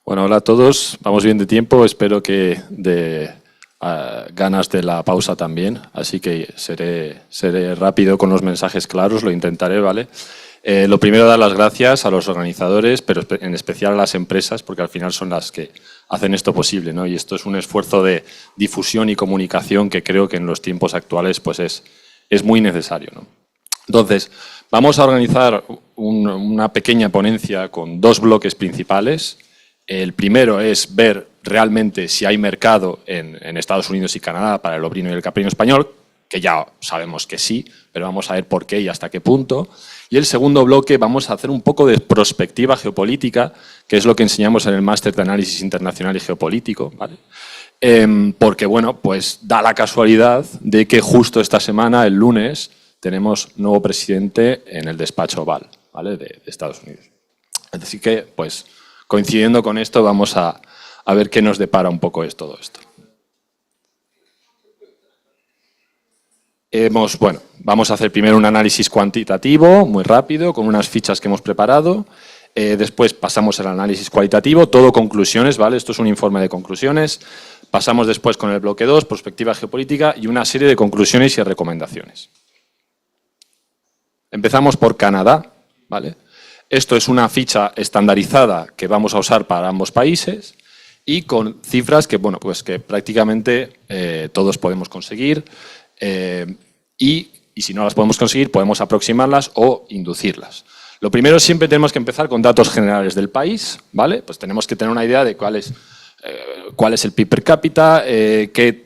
Bueno, hola a todos. Vamos bien de tiempo. Espero que de ganas de la pausa también. Así que seré rápido con los mensajes claros. Lo intentaré, ¿vale? Lo primero, dar las gracias a los organizadores, pero en especial a las empresas, porque al final son las que hacen esto posible, ¿no? Y esto es un esfuerzo de difusión y comunicación que creo que en los tiempos actuales pues es muy necesario, ¿no? Entonces, vamos a organizar una pequeña ponencia con dos bloques principales. El primero es ver realmente si hay mercado en Estados Unidos y Canadá para el obrino y el caprino español, que ya sabemos que sí, pero vamos a ver por qué y hasta qué punto. Y el segundo bloque vamos a hacer un poco de prospectiva geopolítica, que es lo que enseñamos en el máster de análisis internacional y geopolítico, ¿vale? Porque, bueno, pues da la casualidad de que justo esta semana, el lunes, tenemos nuevo presidente en el despacho Oval, ¿vale? de Estados Unidos. Así que, pues, coincidiendo con esto, vamos a ver qué nos depara un poco todo esto. Bueno, vamos a hacer primero un análisis cuantitativo, muy rápido, con unas fichas que hemos preparado. Después pasamos al análisis cualitativo, todo conclusiones, ¿vale? Esto es un informe de conclusiones. Pasamos después con el bloque 2, perspectiva geopolítica, y una serie de conclusiones y recomendaciones. Empezamos por Canadá, ¿vale? Esto es una ficha estandarizada que vamos a usar para ambos países y con cifras que, bueno, pues que prácticamente todos podemos conseguir y si no las podemos conseguir podemos aproximarlas o inducirlas. Lo primero, siempre tenemos que empezar con datos generales del país, ¿vale? Pues tenemos que tener una idea de cuál es el PIB per cápita, qué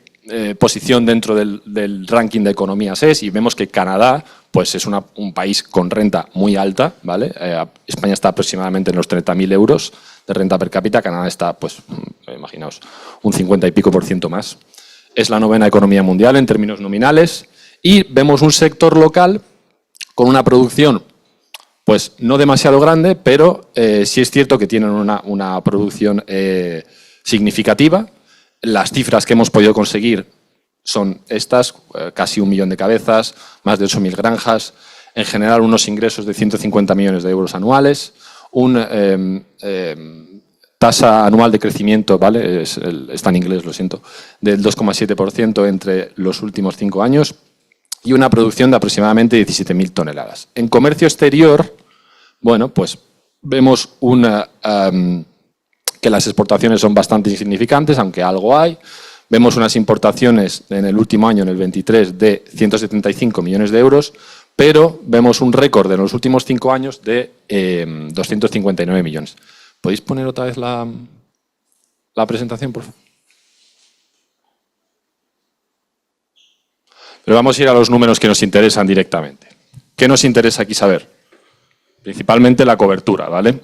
posición dentro del ranking de economías es, y vemos que Canadá pues es un país con renta muy alta, ¿vale? España está aproximadamente en los 30.000 euros de renta per cápita, Canadá está, pues, imaginaos, un 50 y pico % más. Es la 9ª economía mundial en términos nominales y vemos un sector local con una producción pues no demasiado grande, pero sí es cierto que tienen una producción significativa. Las cifras que hemos podido conseguir son estas, casi 1 millón de cabezas, más de 8.000 granjas, en general unos ingresos de 150 millones de euros anuales, tasa anual de crecimiento, ¿vale? Está en inglés, lo siento, del 2,7% entre los últimos 5 años y una producción de aproximadamente 17.000 toneladas. En comercio exterior, bueno, pues vemos que las exportaciones son bastante insignificantes, aunque algo hay. Vemos unas importaciones en el último año, en el 23, de 175 millones de euros, pero vemos un récord en los últimos 5 años de 259 millones. ¿Podéis poner otra vez la presentación, por favor? Pero vamos a ir a los números que nos interesan directamente. ¿Qué nos interesa aquí saber? Principalmente la cobertura, ¿vale?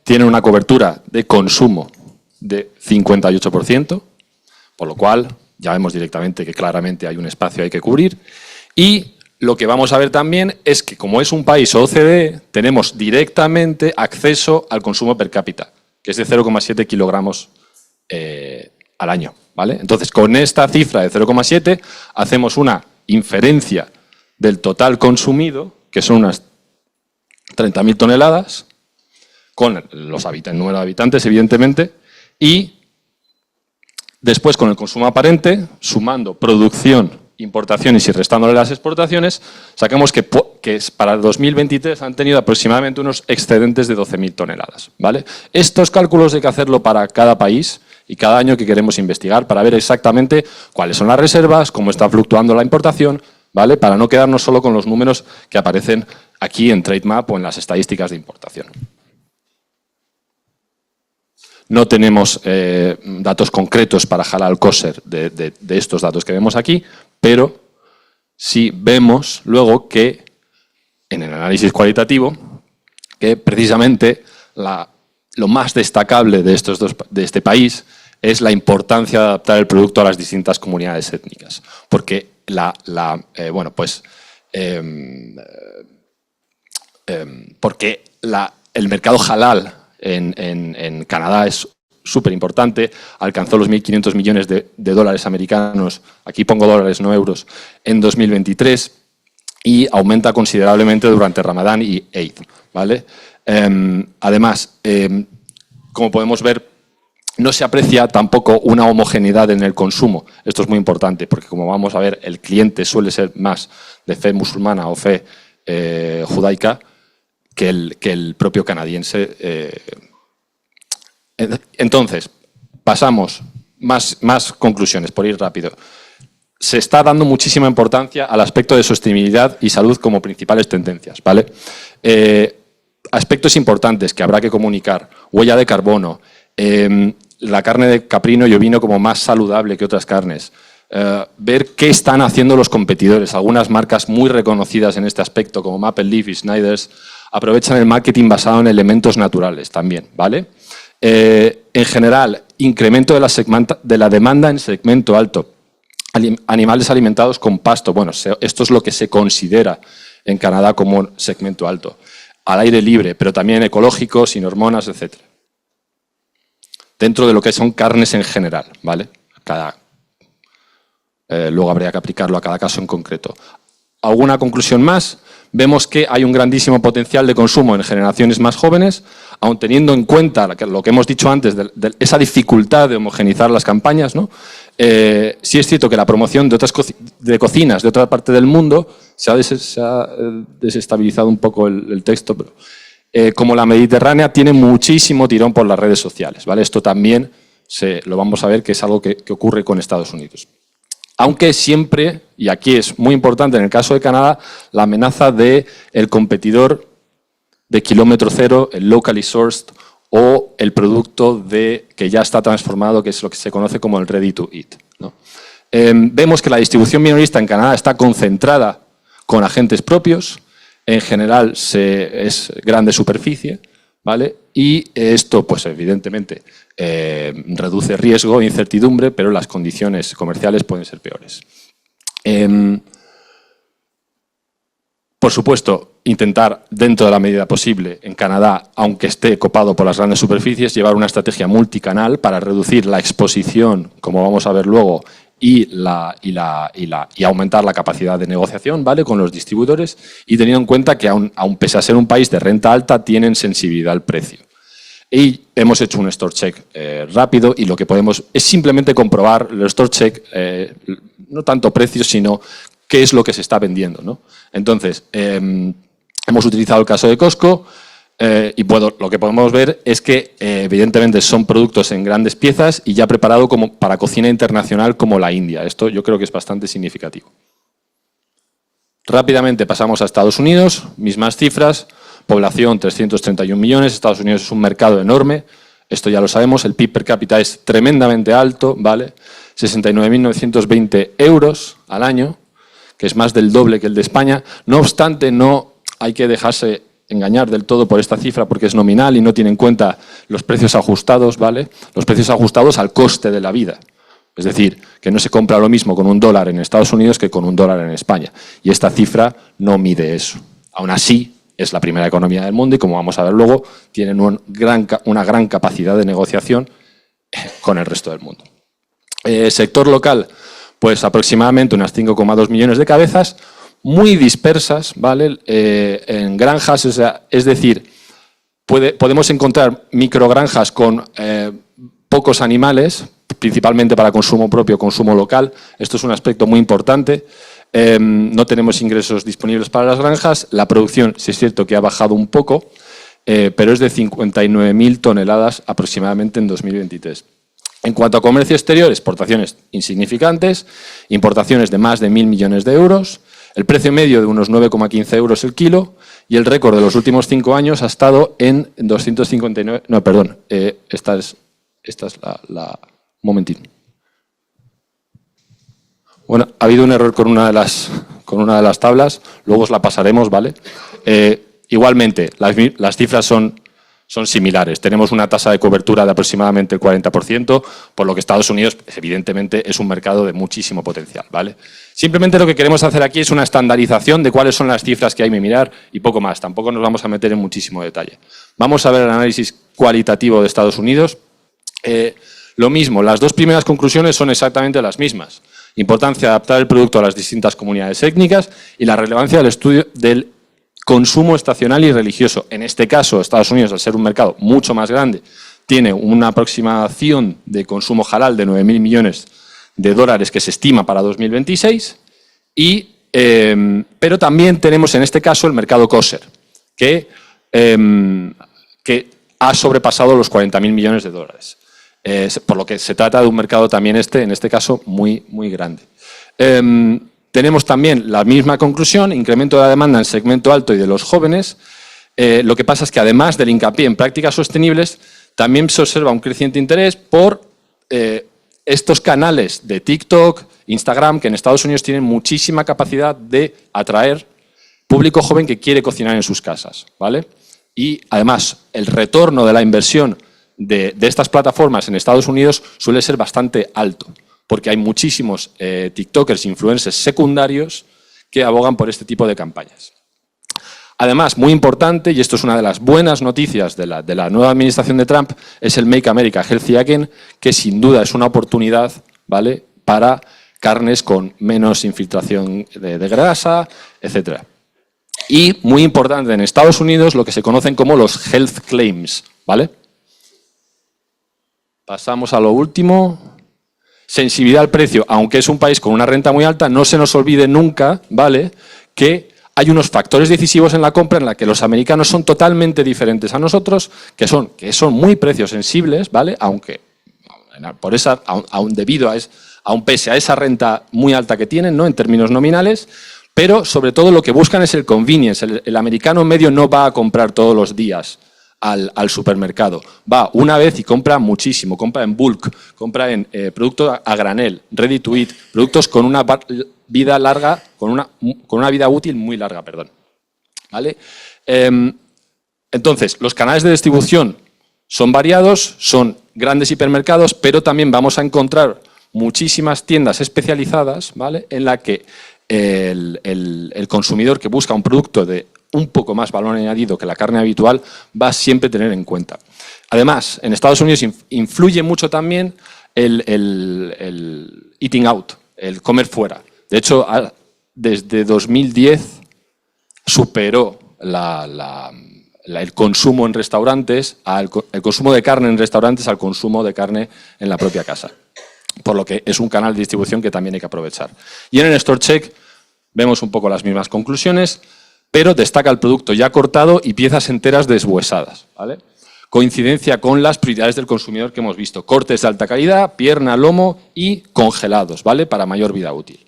Tiene una cobertura de consumo de 58%, por lo cual ya vemos directamente que claramente hay un espacio hay que cubrir. Y lo que vamos a ver también es que, como es un país OCDE, tenemos directamente acceso al consumo per cápita, que es de 0,7 kilogramos al año, ¿vale? Entonces, con esta cifra de 0,7 hacemos una inferencia del total consumido, que son unas 30.000 toneladas, con los el número de habitantes, evidentemente, y después con el consumo aparente, sumando producción, importaciones y restándole las exportaciones, sacamos que para el 2023 han tenido aproximadamente unos excedentes de 12.000 toneladas, ¿vale? Estos cálculos hay que hacerlo para cada país y cada año que queremos investigar para ver exactamente cuáles son las reservas, cómo está fluctuando la importación, ¿vale? Para no quedarnos solo con los números que aparecen aquí en Trademap o en las estadísticas de importación. No tenemos datos concretos para halal kosher de estos datos que vemos aquí, pero sí vemos luego que en el análisis cualitativo que precisamente lo más destacable de este país es la importancia de adaptar el producto a las distintas comunidades étnicas, porque el mercado halal en Canadá es súper importante, alcanzó los 1.500 millones de dólares americanos, aquí pongo dólares, no euros, en 2023 y aumenta considerablemente durante Ramadán y Eid, ¿vale? Además, como podemos ver, no se aprecia tampoco una homogeneidad en el consumo. Esto es muy importante, porque como vamos a ver, el cliente suele ser más de fe musulmana o fe judaica que el propio canadiense. Entonces, pasamos más conclusiones, por ir rápido. Se está dando muchísima importancia al aspecto de sostenibilidad y salud como principales tendencias, ¿vale? Aspectos importantes que habrá que comunicar: huella de carbono, la carne de caprino y ovino como más saludable que otras carnes, ver qué están haciendo los competidores. Algunas marcas muy reconocidas en este aspecto, como Maple Leaf y Snyder's, aprovechan el marketing basado en elementos naturales también, ¿vale? En general, incremento de la demanda en segmento alto. Animales alimentados con pasto. Bueno, esto es lo que se considera en Canadá como segmento alto. Al aire libre, pero también ecológico, sin hormonas, etc. Dentro de lo que son carnes en general, ¿vale? Luego habría que aplicarlo a cada caso en concreto. ¿Alguna conclusión más? Vemos que hay un grandísimo potencial de consumo en generaciones más jóvenes, aun teniendo en cuenta lo que hemos dicho antes, de esa dificultad de homogeneizar las campañas, ¿no? Sí es cierto que la promoción de cocinas de otra parte del mundo se ha desestabilizado un poco el texto, pero como la mediterránea tiene muchísimo tirón por las redes sociales, ¿vale? Esto también lo vamos a ver que es algo que ocurre con Estados Unidos. Aunque siempre, y aquí es muy importante en el caso de Canadá, la amenaza del competidor de kilómetro cero, el locally sourced o el producto que ya está transformado, que es lo que se conoce como el ready to eat, ¿no? Vemos que la distribución minorista en Canadá está concentrada con agentes propios, en general es grande superficie, ¿vale? Y esto, pues evidentemente, reduce riesgo e incertidumbre, pero las condiciones comerciales pueden ser peores. Por supuesto, intentar, dentro de la medida posible, en Canadá, aunque esté copado por las grandes superficies, llevar una estrategia multicanal para reducir la exposición, como vamos a ver luego, y aumentar la capacidad de negociación, ¿vale?, con los distribuidores, y teniendo en cuenta que aun pese a ser un país de renta alta, tienen sensibilidad al precio. Y hemos hecho un store check rápido, y lo que podemos es simplemente comprobar el store check, no tanto precios, sino qué es lo que se está vendiendo, ¿no? Entonces, hemos utilizado el caso de Costco, y lo que podemos ver es que evidentemente son productos en grandes piezas y ya preparado como para cocina internacional como la India. Esto yo creo que es bastante significativo. Rápidamente pasamos a Estados Unidos, mismas cifras, población 331 millones, Estados Unidos es un mercado enorme, esto ya lo sabemos, el PIB per cápita es tremendamente alto, ¿vale? 69.920 euros al año, que es más del doble que el de España. No obstante, no hay que dejarse engañar del todo por esta cifra porque es nominal y no tiene en cuenta los precios ajustados, ¿vale? Los precios ajustados al coste de la vida. Es decir, que no se compra lo mismo con $1 en Estados Unidos que con $1 en España. Y esta cifra no mide eso. Aún así, es la primera economía del mundo y, como vamos a ver luego, tienen una gran capacidad de negociación con el resto del mundo. Sector local, pues aproximadamente unas 5,2 millones de cabezas, muy dispersas, ¿vale? En granjas, o sea, es decir, podemos encontrar microgranjas con pocos animales, principalmente para consumo propio, consumo local. Esto es un aspecto muy importante. No tenemos ingresos disponibles para las granjas. La producción, sí es cierto que ha bajado un poco, pero es de 59.000 toneladas aproximadamente en 2023. En cuanto a comercio exterior, exportaciones insignificantes, importaciones de más de 1.000 millones de euros, el precio medio de unos 9,15 euros el kilo, y el récord de los últimos 5 años ha estado en 259... No, perdón, esta es la... Un momentito. Bueno, ha habido un error con una de las tablas, luego os la pasaremos, ¿vale? Igualmente, las cifras son similares. Tenemos una tasa de cobertura de aproximadamente el 40%, por lo que Estados Unidos, evidentemente, es un mercado de muchísimo potencial, ¿vale? Simplemente lo que queremos hacer aquí es una estandarización de cuáles son las cifras que hay que mirar y poco más. Tampoco nos vamos a meter en muchísimo detalle. Vamos a ver el análisis cualitativo de Estados Unidos. Lo mismo, las dos primeras conclusiones son exactamente las mismas. Importancia de adaptar el producto a las distintas comunidades étnicas y la relevancia del estudio del consumo estacional y religioso. En este caso, Estados Unidos, al ser un mercado mucho más grande, tiene una aproximación de consumo halal de 9.000 millones de dólares que se estima para 2026, pero también tenemos en este caso el mercado kosher, que ha sobrepasado los 40.000 millones de dólares. Por lo que se trata de un mercado también en este caso, muy, muy grande. Tenemos también la misma conclusión, incremento de la demanda en segmento alto y de los jóvenes. Lo que pasa es que además del hincapié en prácticas sostenibles, también se observa un creciente interés por estos canales de TikTok, Instagram, que en Estados Unidos tienen muchísima capacidad de atraer público joven que quiere cocinar en sus casas, ¿vale? Y además el retorno de la inversión de estas plataformas en Estados Unidos suele ser bastante alto, porque hay muchísimos TikTokers, influencers secundarios que abogan por este tipo de campañas. Además, muy importante, y esto es una de las buenas noticias de la nueva administración de Trump, es el Make America Healthy Again, que sin duda es una oportunidad, ¿vale?, para carnes con menos infiltración de grasa, etc. Y muy importante en Estados Unidos lo que se conocen como los health claims, ¿vale? Pasamos a lo último. Sensibilidad al precio. Aunque es un país con una renta muy alta, no se nos olvide nunca, ¿vale?, que hay unos factores decisivos en la compra en la que los americanos son totalmente diferentes a nosotros, que son muy precios sensibles, ¿vale?, aunque aún debido aún pese a esa renta muy alta que tienen, ¿no?, en términos nominales, pero sobre todo lo que buscan es el convenience. El americano medio no va a comprar todos los días al supermercado. Va una vez y compra muchísimo, compra en bulk, compra en productos a granel, ready to eat, productos con una vida larga, con una vida útil muy larga, perdón. ¿Vale? Entonces, los canales de distribución son variados, son grandes hipermercados, pero también vamos a encontrar muchísimas tiendas especializadas, ¿vale?, en la que el consumidor que busca un producto de un poco más valor añadido que la carne habitual va a siempre tener en cuenta. Además, en Estados Unidos influye mucho también el eating out, el comer fuera. De hecho, desde 2010 superó el consumo en restaurantes, el consumo de carne en restaurantes al consumo de carne en la propia casa. Por lo que es un canal de distribución que también hay que aprovechar. Y en el Store Check vemos un poco las mismas conclusiones, pero destaca el producto ya cortado y piezas enteras deshuesadas, ¿vale? Coincidencia con las prioridades del consumidor que hemos visto. Cortes de alta calidad, pierna, lomo y congelados, ¿vale?, para mayor vida útil.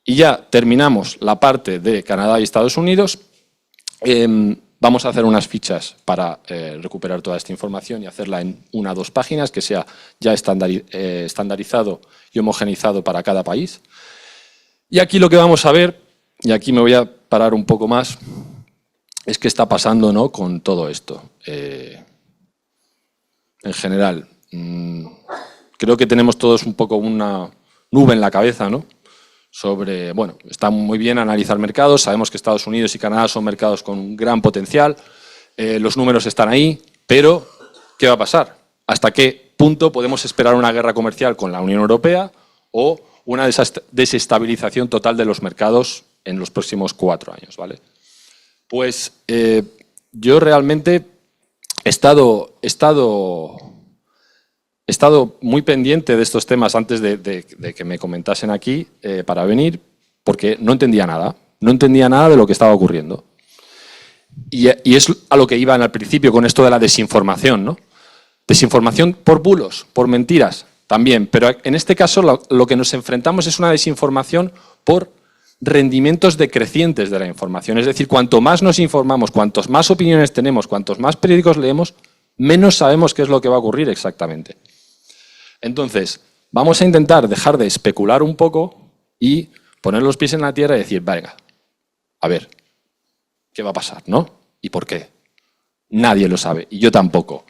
Y ya terminamos la parte de Canadá y Estados Unidos. Vamos a hacer unas fichas para recuperar toda esta información y hacerla en 1 o 2 páginas, que sea ya estandarizado y homogeneizado para cada país. Y aquí lo que vamos a ver, y aquí me voy a parar un poco más, es qué está pasando, ¿no?, con todo esto. En general, creo que tenemos todos un poco una nube en la cabeza, ¿no?, sobre, bueno, está muy bien analizar mercados, sabemos que Estados Unidos y Canadá son mercados con un gran potencial, los números están ahí, pero ¿qué va a pasar? ¿Hasta qué punto podemos esperar una guerra comercial con la Unión Europea o una desestabilización total de los mercados en los próximos 4 años, ¿vale? Pues yo realmente he estado muy pendiente de estos temas antes de que me comentasen aquí para venir, porque no entendía nada de lo que estaba ocurriendo. Y es a lo que iban al principio con esto de la desinformación, ¿no? Desinformación por bulos, por mentiras, también. Pero en este caso lo que nos enfrentamos es una desinformación por rendimientos decrecientes de la información. Es decir, cuanto más nos informamos, cuantos más opiniones tenemos, cuantos más periódicos leemos, menos sabemos qué es lo que va a ocurrir exactamente. Entonces, vamos a intentar dejar de especular un poco y poner los pies en la tierra y decir, venga, a ver, ¿qué va a pasar, no? ¿Y por qué? Nadie lo sabe, y yo tampoco.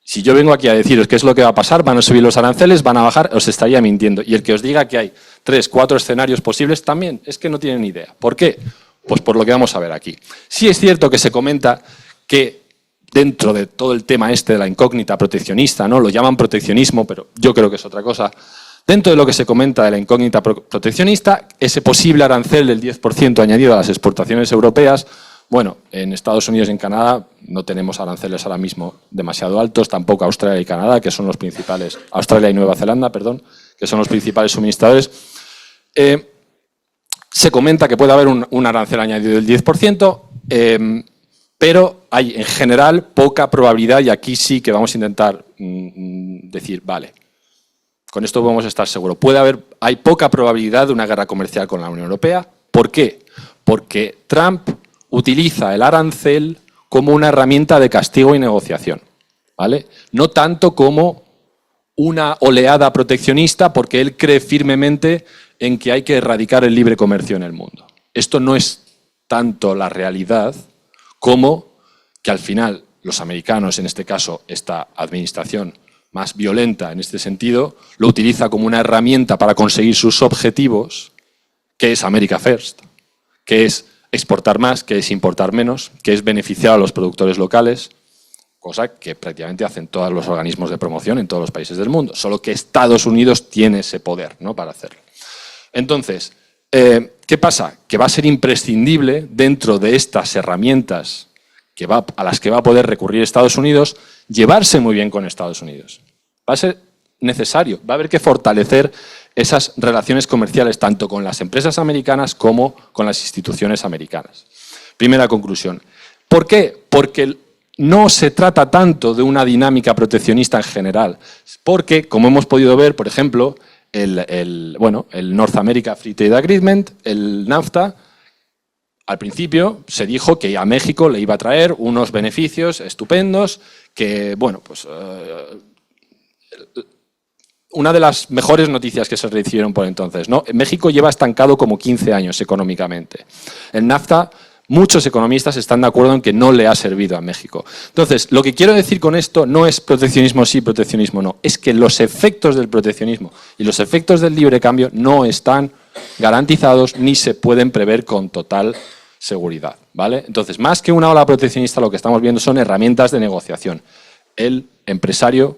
Si yo vengo aquí a deciros qué es lo que va a pasar, van a subir los aranceles, van a bajar, os estaría mintiendo. Y el que os diga que hay 3, 4 escenarios posibles también es que no tienen ni idea. ¿Por qué? Pues por lo que vamos a ver aquí. Sí es cierto que se comenta que dentro de todo el tema de la incógnita proteccionista, ¿no? Lo llaman proteccionismo, pero yo creo que es otra cosa. Dentro de lo que se comenta de la incógnita proteccionista, ese posible arancel del 10% añadido a las exportaciones europeas, Bueno, en Estados Unidos y en Canadá no tenemos aranceles ahora mismo demasiado altos, tampoco Australia y Canadá, que son los principales, Australia y Nueva Zelanda, perdón, que son los principales suministradores. Se comenta que puede haber un arancel añadido del 10%, pero hay en general poca probabilidad, y aquí sí que vamos a intentar decir, vale, con esto podemos estar seguros. Hay poca probabilidad de una guerra comercial con la Unión Europea. ¿Por qué? Porque Trump utiliza el arancel como una herramienta de castigo y negociación, ¿vale? No tanto como una oleada proteccionista, porque él cree firmemente en que hay que erradicar el libre comercio en el mundo. Esto no es tanto la realidad como que al final los americanos, en este caso esta administración más violenta en este sentido, lo utiliza como una herramienta para conseguir sus objetivos, que es America First, que es exportar más, que es importar menos, que es beneficiar a los productores locales, cosa que prácticamente hacen todos los organismos de promoción en todos los países del mundo, solo que Estados Unidos tiene ese poder, ¿no?, para hacerlo. Entonces, ¿qué pasa? Que va a ser imprescindible dentro de estas herramientas a las que va a poder recurrir Estados Unidos, llevarse muy bien con Estados Unidos. Va a ser necesario, va a haber que fortalecer esas relaciones comerciales tanto con las empresas americanas como con las instituciones americanas. Primera conclusión. ¿Por qué? Porque no se trata tanto de una dinámica proteccionista en general, porque, como hemos podido ver, por ejemplo, el North America Free Trade Agreement, el NAFTA, al principio se dijo que a México le iba a traer unos beneficios estupendos, que, bueno, pues una de las mejores noticias que se recibieron por entonces, ¿no? México lleva estancado como 15 años económicamente. El NAFTA, muchos economistas están de acuerdo en que no le ha servido a México. Entonces, lo que quiero decir con esto no es proteccionismo sí, proteccionismo no. Es que los efectos del proteccionismo y los efectos del libre cambio no están garantizados ni se pueden prever con total seguridad, ¿vale? Entonces, más que una ola proteccionista, lo que estamos viendo son herramientas de negociación. El empresario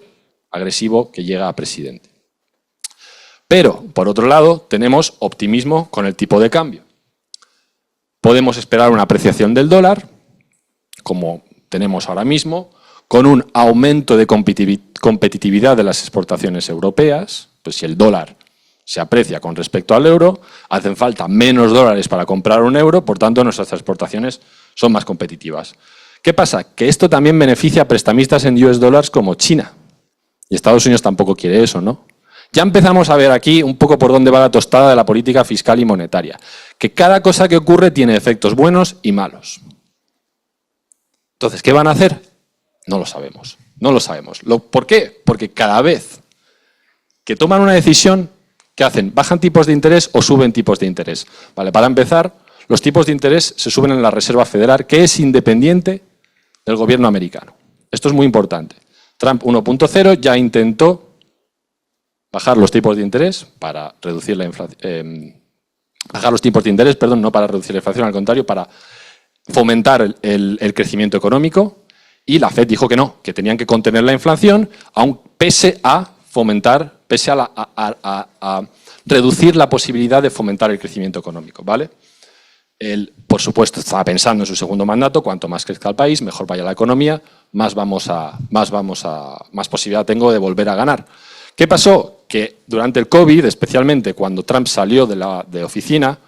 agresivo que llega a presidente. Pero, por otro lado, tenemos optimismo con el tipo de cambio. Podemos esperar una apreciación del dólar, como tenemos ahora mismo, con un aumento de competitividad de las exportaciones europeas. Pues si el dólar se aprecia con respecto al euro, hacen falta menos dólares para comprar un euro, por tanto nuestras exportaciones son más competitivas. ¿Qué pasa? Que esto también beneficia a prestamistas en US dollars como China. Y Estados Unidos tampoco quiere eso, ¿no? Ya empezamos a ver aquí un poco por dónde va la tostada de la política fiscal y monetaria. Que cada cosa que ocurre tiene efectos buenos y malos. Entonces, ¿qué van a hacer? No lo sabemos. No lo sabemos. ¿Por qué? Porque cada vez que toman una decisión, ¿qué hacen? ¿Bajan tipos de interés o suben tipos de interés? Vale, para empezar, los tipos de interés se suben en la Reserva Federal, que es independiente del gobierno americano. Esto es muy importante. Trump 1.0 ya intentó bajar los tipos de interés para reducir la inflación, bajar los tipos de interés, perdón, no para reducir la inflación, al contrario, para fomentar el crecimiento económico, y la FED dijo que no, que tenían que contener la inflación, pese a fomentar, pese a reducir la posibilidad de fomentar el crecimiento económico, ¿vale? Él, por supuesto, estaba pensando en su segundo mandato: cuanto más crezca el país, mejor vaya la economía, más posibilidad tengo de volver a ganar. ¿Qué pasó? Que durante el COVID, especialmente cuando Trump salió de oficina,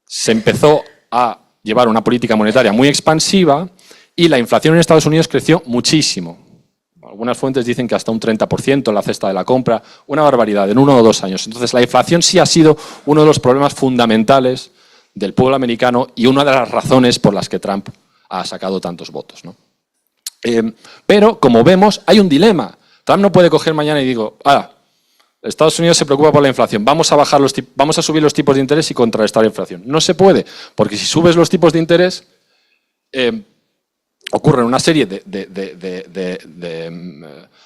se empezó a llevar una política monetaria muy expansiva y la inflación en Estados Unidos creció muchísimo. Algunas fuentes dicen que hasta un 30% la cesta de la compra, una barbaridad, en 1 o 2 años. Entonces, la inflación sí ha sido uno de los problemas fundamentales del pueblo americano y una de las razones por las que Trump ha sacado tantos votos, ¿no? Pero, como vemos, hay un dilema. Trump no puede coger mañana y digo, Estados Unidos se preocupa por la inflación, vamos a subir los tipos de interés y contrarrestar la inflación. No se puede, porque si subes los tipos de interés, ocurren una serie de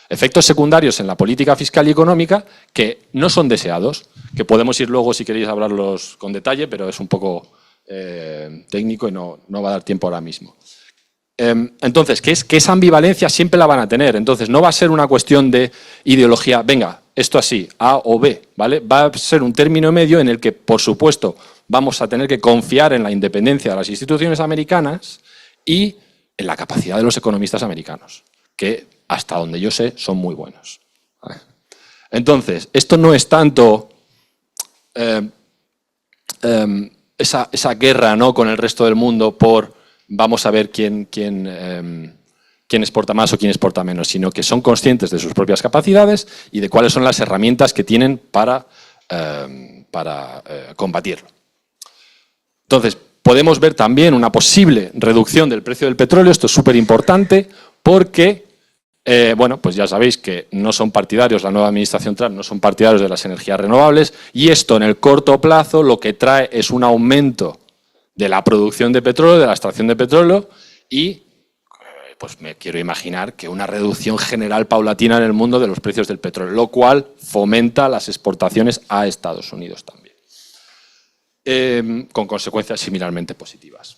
efectos secundarios en la política fiscal y económica que no son deseados, que podemos ir luego, si queréis, hablarlos con detalle, pero es un poco técnico y no va a dar tiempo ahora mismo. Entonces, que esa ambivalencia siempre la van a tener. Entonces, no va a ser una cuestión de ideología, venga, esto así, A o B, ¿vale? Va a ser un término medio en el que, por supuesto, vamos a tener que confiar en la independencia de las instituciones americanas y en la capacidad de los economistas americanos, que hasta donde yo sé son muy buenos. ¿Vale? Entonces, esto no es tanto esa guerra, ¿no?, con el resto del mundo por vamos a ver quién exporta más o quién exporta menos, sino que son conscientes de sus propias capacidades y de cuáles son las herramientas que tienen para combatirlo. Entonces, podemos ver también una posible reducción del precio del petróleo. Esto es súper importante porque, bueno, pues ya sabéis que no son partidarios, la nueva administración Trump no son partidarios de las energías renovables, y esto en el corto plazo lo que trae es un aumento de la producción de petróleo, de la extracción de petróleo, y pues me quiero imaginar que una reducción general paulatina en el mundo de los precios del petróleo, lo cual fomenta las exportaciones a Estados Unidos también, con consecuencias similarmente positivas.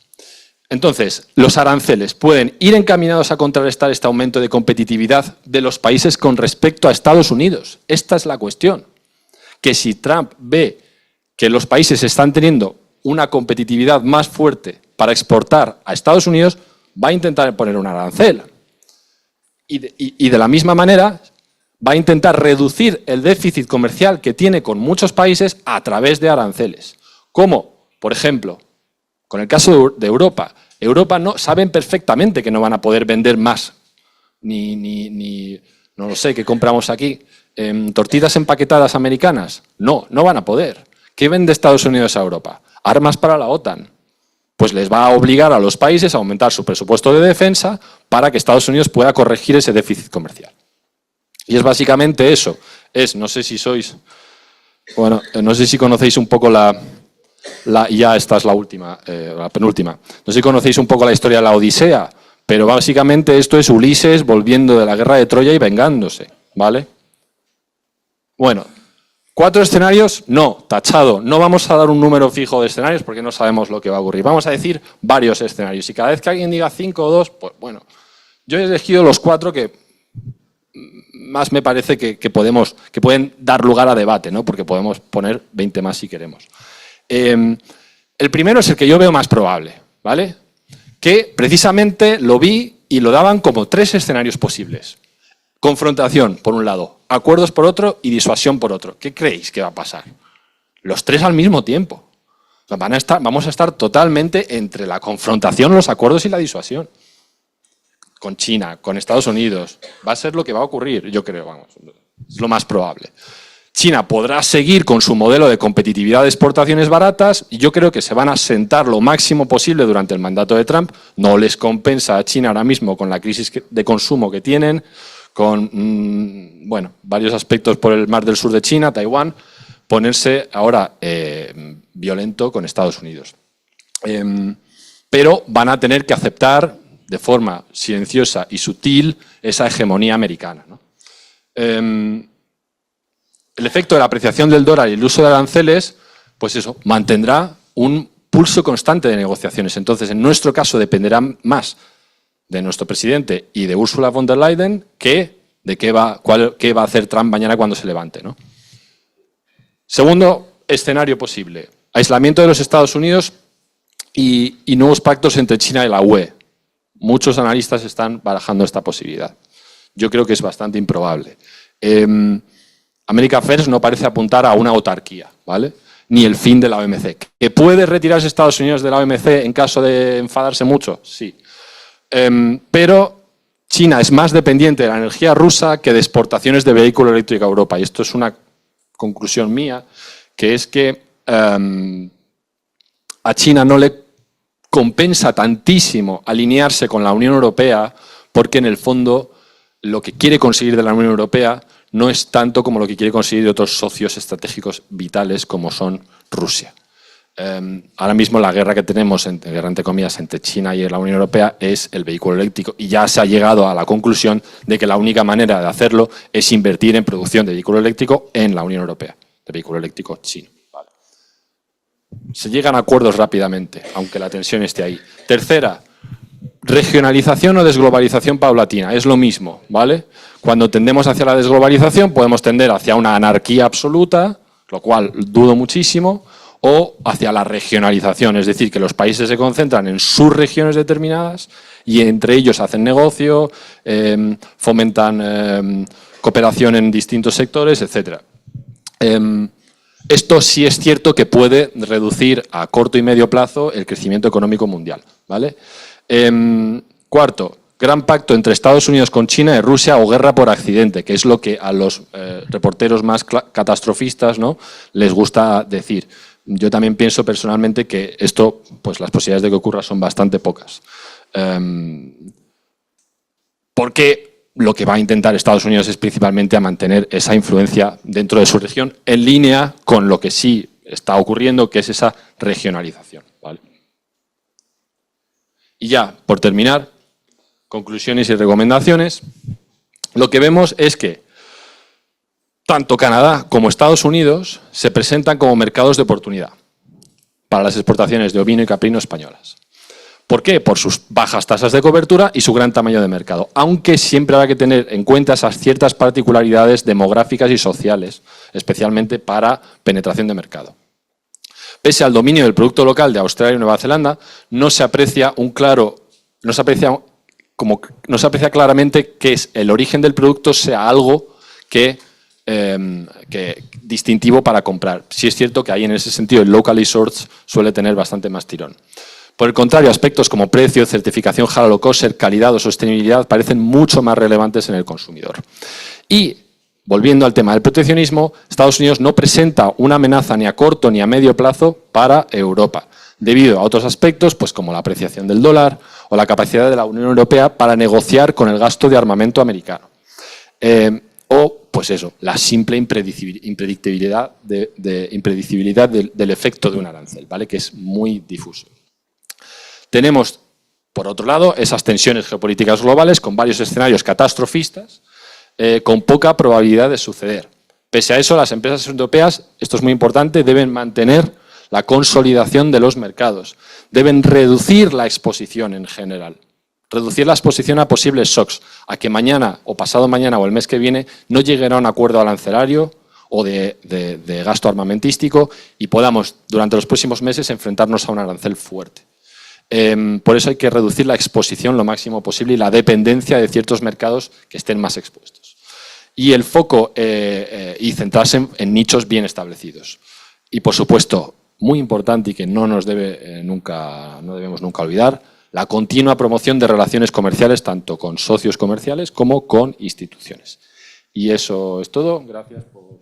Entonces, los aranceles pueden ir encaminados a contrarrestar este aumento de competitividad de los países con respecto a Estados Unidos. Esta es la cuestión, que si Trump ve que los países están teniendo una competitividad más fuerte para exportar a Estados Unidos, va a intentar poner un arancel. Y de la misma manera va a intentar reducir el déficit comercial que tiene con muchos países a través de aranceles. Como, por ejemplo, con el caso de Europa. Europa no saben perfectamente que no van a poder vender más, no lo sé, ¿qué compramos aquí? ¿Tortillas empaquetadas americanas? No, no van a poder. ¿Qué vende Estados Unidos a Europa? Armas para la OTAN. Pues les va a obligar a los países a aumentar su presupuesto de defensa para que Estados Unidos pueda corregir ese déficit comercial. Y es básicamente eso. No sé si no sé si conocéis un poco ya esta es la última, la penúltima. No sé si conocéis un poco la historia de la Odisea, pero básicamente esto es Ulises volviendo de la guerra de Troya y vengándose, ¿vale? Bueno, 4 escenarios, no, tachado. No vamos a dar un número fijo de escenarios porque no sabemos lo que va a ocurrir. Vamos a decir varios escenarios y cada vez que alguien diga 5 o 2, pues bueno, yo he elegido los 4 que más me parece que pueden dar lugar a debate, ¿no? Porque podemos poner 20 más si queremos. El primero es el que yo veo más probable, ¿vale? Que precisamente lo vi y lo daban como 3 escenarios posibles. Confrontación, por un lado, acuerdos por otro y disuasión por otro. ¿Qué creéis que va a pasar? Los 3 al mismo tiempo. O sea, vamos a estar totalmente entre la confrontación, los acuerdos y la disuasión. Con China, con Estados Unidos. Va a ser lo que va a ocurrir, yo creo, vamos. Es lo más probable. China podrá seguir con su modelo de competitividad de exportaciones baratas y yo creo que se van a sentar lo máximo posible durante el mandato de Trump. No les compensa a China ahora mismo con la crisis de consumo que tienen, con bueno, varios aspectos por el Mar del Sur de China, Taiwán, ponerse ahora violento con Estados Unidos. Pero van a tener que aceptar de forma silenciosa y sutil esa hegemonía americana, ¿no? El efecto de la apreciación del dólar y el uso de aranceles, pues eso, mantendrá un pulso constante de negociaciones. Entonces, en nuestro caso, dependerá más de nuestro presidente y de Ursula von der Leyen que de qué va a hacer Trump mañana cuando se levante, ¿no? Segundo escenario posible, aislamiento de los Estados Unidos y nuevos pactos entre China y la UE. Muchos analistas están barajando esta posibilidad. Yo creo que es bastante improbable. America First no parece apuntar a una autarquía, ¿vale? Ni el fin de la OMC. ¿Que puede retirarse Estados Unidos de la OMC en caso de enfadarse mucho? Sí. Pero China es más dependiente de la energía rusa que de exportaciones de vehículo eléctrico a Europa. Y esto es una conclusión mía, que es que a China no le compensa tantísimo alinearse con la Unión Europea porque en el fondo lo que quiere conseguir de la Unión Europea no es tanto como lo que quiere conseguir de otros socios estratégicos vitales como son Rusia. Ahora mismo la guerra que tenemos, guerra entre comillas, entre China y la Unión Europea es el vehículo eléctrico y ya se ha llegado a la conclusión de que la única manera de hacerlo es invertir en producción de vehículo eléctrico en la Unión Europea, de vehículo eléctrico chino. Vale. Se llegan a acuerdos rápidamente, aunque la tensión esté ahí. Tercera, regionalización o desglobalización paulatina, es lo mismo, ¿vale? Cuando tendemos hacia la desglobalización podemos tender hacia una anarquía absoluta, lo cual dudo muchísimo, o hacia la regionalización, es decir, que los países se concentran en sus regiones determinadas y entre ellos hacen negocio, fomentan cooperación en distintos sectores, etc. Esto sí es cierto que puede reducir a corto y medio plazo el crecimiento económico mundial, ¿vale? Cuarto, gran pacto entre Estados Unidos con China y Rusia o guerra por accidente, que es lo que a los reporteros más catastrofistas, ¿no?, les gusta decir. Yo también pienso personalmente que esto, pues las posibilidades de que ocurra son bastante pocas. Porque lo que va a intentar Estados Unidos es principalmente a mantener esa influencia dentro de su región en línea con lo que sí está ocurriendo, que es esa regionalización, ¿vale? Y ya, por terminar, conclusiones y recomendaciones, lo que vemos es que tanto Canadá como Estados Unidos se presentan como mercados de oportunidad para las exportaciones de ovino y caprino españolas. ¿Por qué? Por sus bajas tasas de cobertura y su gran tamaño de mercado, aunque siempre habrá que tener en cuenta esas ciertas particularidades demográficas y sociales, especialmente para penetración de mercado. Pese al dominio del producto local de Australia y Nueva Zelanda, no se aprecia claramente que el origen del producto sea algo que distintivo para comprar. Sí es cierto que ahí en ese sentido el locally sourced suele tener bastante más tirón. Por el contrario, aspectos como precio, certificación halal o kosher, calidad o sostenibilidad parecen mucho más relevantes en el consumidor. Y, volviendo al tema del proteccionismo, Estados Unidos no presenta una amenaza ni a corto ni a medio plazo para Europa, debido a otros aspectos, pues como la apreciación del dólar o la capacidad de la Unión Europea para negociar con el gasto de armamento americano. O, pues eso, la simple impredictibilidad del efecto de un arancel, ¿vale?, que es muy difuso. Tenemos, por otro lado, esas tensiones geopolíticas globales con varios escenarios catastrofistas con poca probabilidad de suceder. Pese a eso, las empresas europeas, esto es muy importante, deben mantener la consolidación de los mercados, deben reducir la exposición en general, reducir la exposición a posibles shocks, a que mañana o pasado mañana o el mes que viene no lleguen a un acuerdo arancelario o de gasto armamentístico y podamos durante los próximos meses enfrentarnos a un arancel fuerte. Por eso hay que reducir la exposición lo máximo posible y la dependencia de ciertos mercados que estén más expuestos. Y el foco y centrarse en nichos bien establecidos. Y por supuesto, muy importante y que no debemos nunca olvidar, la continua promoción de relaciones comerciales tanto con socios comerciales como con instituciones. Y eso es todo. Gracias por...